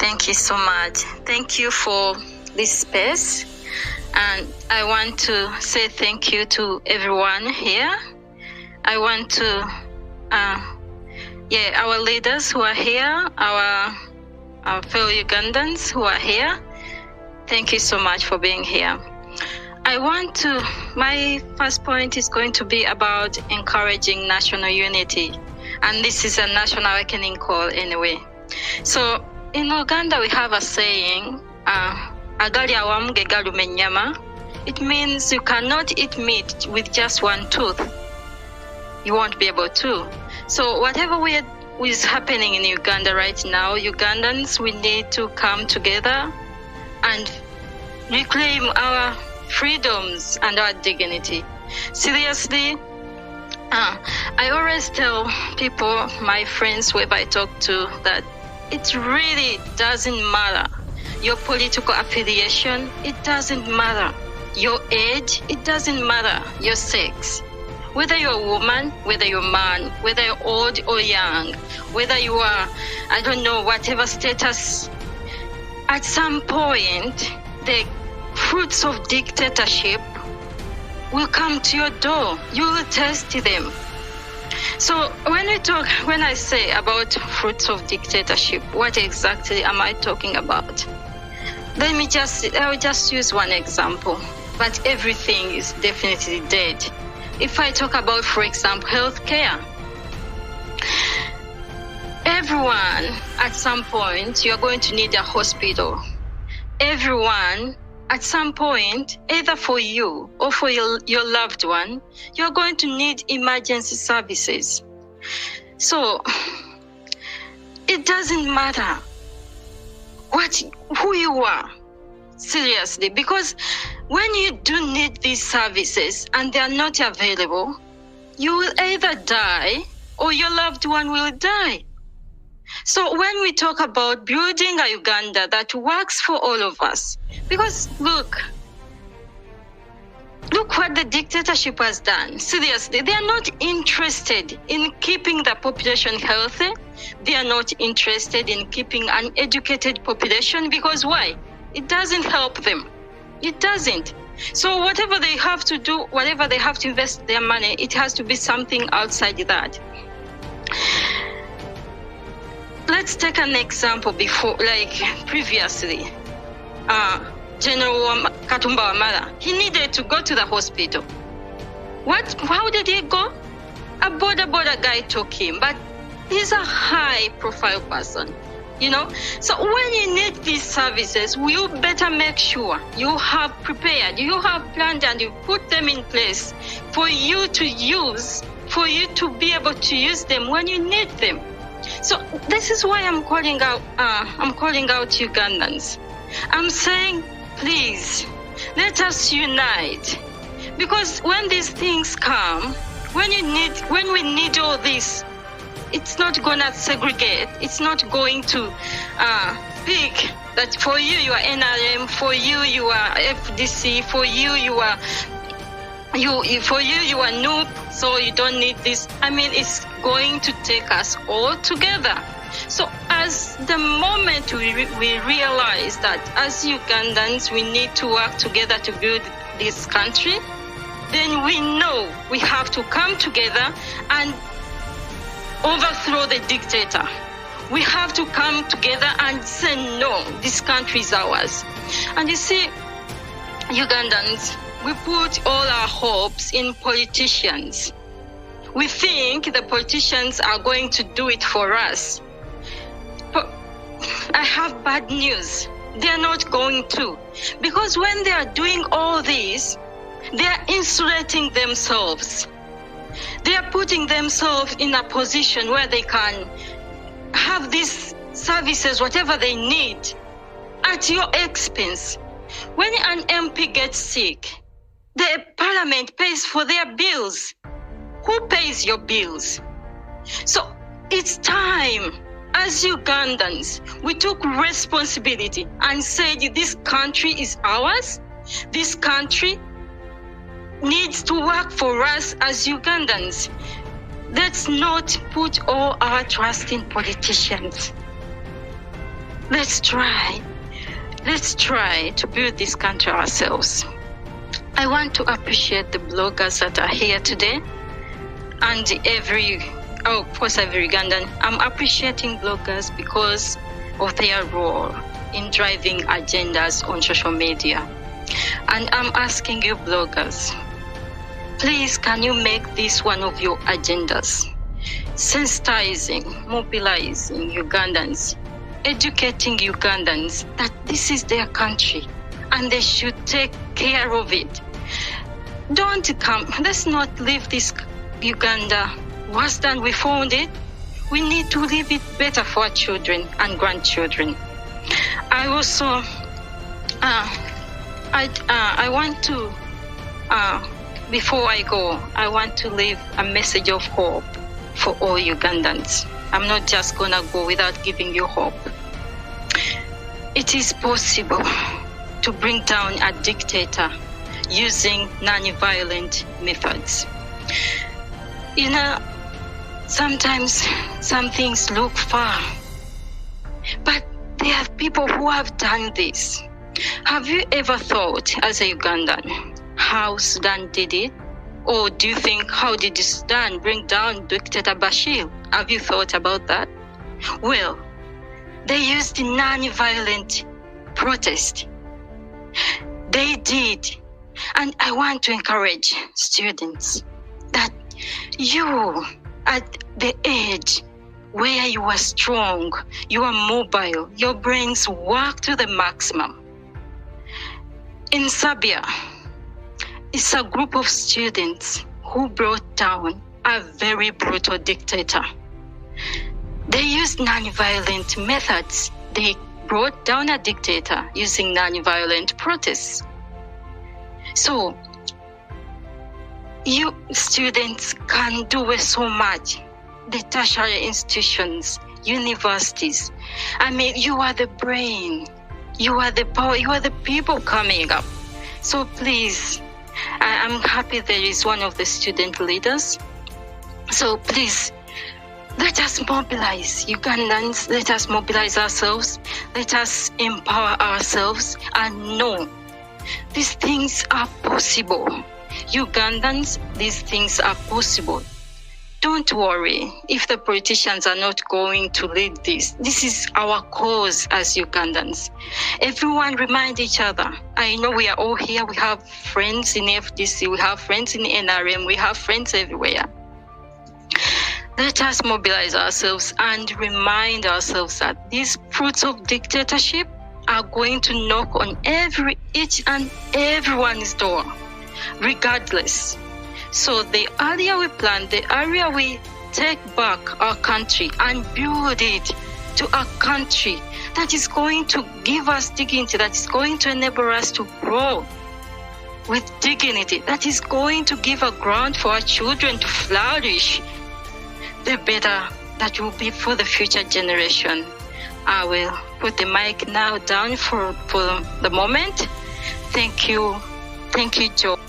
Thank you so much. Thank you for this space. And I want to say thank you to everyone here. I want to, our leaders who are here, our fellow Ugandans who are here. Thank you so much for being here. My first point is going to be about encouraging national unity. And this is a national awakening call anyway. So in Uganda, we have a saying, agali awamu ge galuma ennyama. It means you cannot eat meat with just one tooth. You won't be able to. So whatever is happening in Uganda right now, Ugandans, we need to come together and reclaim our freedoms and our dignity. Seriously, I always tell people, my friends, whoever I talk to, that it really doesn't matter. Your political affiliation, it doesn't matter. Your age, it doesn't matter. Your sex. Whether you're a woman, whether you're a man, whether you're old or young, whether you are, whatever status, at some point, the fruits of dictatorship will come to your door. You will taste them. So when I say about fruits of dictatorship, what exactly am I talking about? I will just use one example, but everything is definitely dead. If I talk about, for example, healthcare, everyone at some point, you're going to need a hospital. Everyone at some point, either for you or for your loved one, you're going to need emergency services. So it doesn't matter who you are, seriously, because when you do need these services and they are not available, you will either die or your loved one will die. So when we talk about building a Uganda that works for all of us, because look what the dictatorship has done. Seriously, they are not interested in keeping the population healthy. They are not interested in keeping an educated population, because why? It doesn't help them. It doesn't. So whatever they have to do, whatever they have to invest their money, it has to be something outside that. Let's take an example previously. General Katumba Wamala, he needed to go to the hospital. How did he go? A border guy took him, but he's a high-profile person, So when you need these services, you better make sure you have prepared, you have planned, and you put them in place for you to use, for you to be able to use them when you need them. So this is why I'm calling out Ugandans. I'm saying, please, let us unite. Because when these things come, when we need all this, it's not going to segregate. It's not going to pick that for you are NRM, for you are FDC, for you are noob, so you don't need this. It's going to take us all together. So as the moment we realize that as Ugandans we need to work together to build this country, then we know we have to come together and overthrow the dictator. We have to come together and say, no, this country is ours. And you see, Ugandans, we put all our hopes in politicians. We think the politicians are going to do it for us. But I have bad news. They are not going to. Because when they are doing all this, they are insulating themselves. They are putting themselves in a position where they can have these services, whatever they need, at your expense. When an MP gets sick, the parliament pays for their bills. Who pays your bills? So it's time, as Ugandans, we took responsibility and said this country is ours. This country needs to work for us as Ugandans. Let's not put all our trust in politicians. let's try to build this country ourselves. I want to appreciate the bloggers that are here today, and every Ugandan. I'm appreciating bloggers because of their role in driving agendas on social media. And I'm asking you bloggers, please, can you make this one of your agendas? Sensitizing, mobilizing Ugandans, educating Ugandans that this is their country and they should take care of it. Let's not leave this Uganda worse than we found it. We need to leave it better for our children and grandchildren. I also, I want to, before I go, I want to leave a message of hope for all Ugandans. I'm not just gonna go without giving you hope. It is possible to bring down a dictator using non-violent methods. Sometimes some things look far, but there are people who have done this. Have you ever thought, as a Ugandan, how Sudan did it? Or do you think, how did Sudan bring down dictator Bashir? Have you thought about that? Well, they used non-violent protest. They did. And I want to encourage students that you, at the age where you are strong, you are mobile, your brains work to the maximum. In Serbia, it's a group of students who brought down a very brutal dictator. They used non-violent methods. They brought down a dictator using non-violent protests. So, you students can do so much. The tertiary institutions, universities. I mean, you are the brain. You are the power. You are the people coming up. So please, I'm happy there is one of the student leaders. So please, let us mobilize Ugandans. Let us mobilize ourselves. Let us empower ourselves and know these things are possible. Ugandans, these things are possible. Don't worry if the politicians are not going to lead this. This is our cause as Ugandans. Everyone remind each other. I know we are all here. We have friends in FDC. We have friends in NRM. We have friends everywhere. Let us mobilize ourselves and remind ourselves that these fruits of dictatorship are going to knock on each and everyone's door, regardless. So the earlier we plan, the earlier we take back our country and build it to a country that is going to give us dignity, that is going to enable us to grow with dignity, that is going to give a ground for our children to flourish, the better that will be for the future generation. I will put the mic now down for the moment. Thank you. Thank you, Joe.